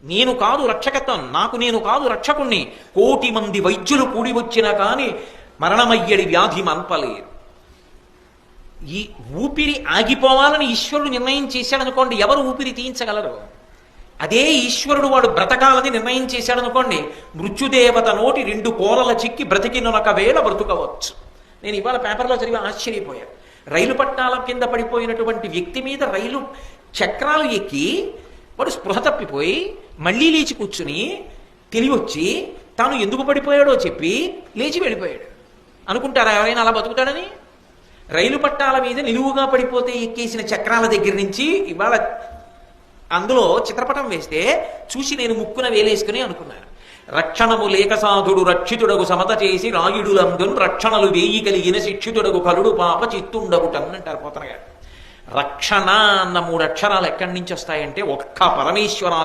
నేను కాదు రక్షకత్వం, నాకు నేను కాదు రక్షకుణ్ణి. 1,000,000 మంది వైద్యులు కూడి వచ్చినా కానీ మరణమయ్యడి వ్యాధి మన్పలేరు. ఈ ఊపిరి ఆగిపోవాలని ఈశ్వరుడు నిర్ణయం చేశాడనుకోండి, ఎవరు ఊపిరి తీయించగలరు? అదే ఈశ్వరుడు వాడు బ్రతకాలని నిర్ణయం చేశాడనుకోండి, మృత్యుదేవత నోటి 2 కోరల చిక్కి బ్రతికినొక వేళ బ్రతుకవచ్చు. నేను ఇవాళ పేపర్లో చదివి ఆశ్చర్యపోయాను. రైలు పట్టాల కింద పడిపోయినటువంటి వ్యక్తి మీద రైలు చక్రాలు ఎక్కి వాడు స్పృహ తప్పిపోయి మళ్ళీ లేచి కూర్చుని తెలివచ్చి తాను ఎందుకు పడిపోయాడో చెప్పి లేచి వెళ్ళిపోయాడు. అనుకుంటారా ఎవరైనా అలా బతుకుతాడని? రైలు పట్టాల మీద నిలువుగా పడిపోతే ఎక్కేసిన చక్రాల దగ్గర నుంచి ఇవాళ అందులో చిత్రపటం వేస్తే చూసి నేను ముక్కున వేలేసుకుని అనుకున్నాను. రక్షణము లేక సాధుడు రక్షితుడగు సమత చేసి రాయుడులందున్ రక్షణలు వేయి కలిగిన శిక్షితుడగు కలుడు పాప చిత్తుండగుటన్ అంటారు పోతన గారు. రక్షణ అన్న 3 అక్షరాలు ఎక్కడి నుంచి వస్తాయంటే ఒక్క పరమేశ్వర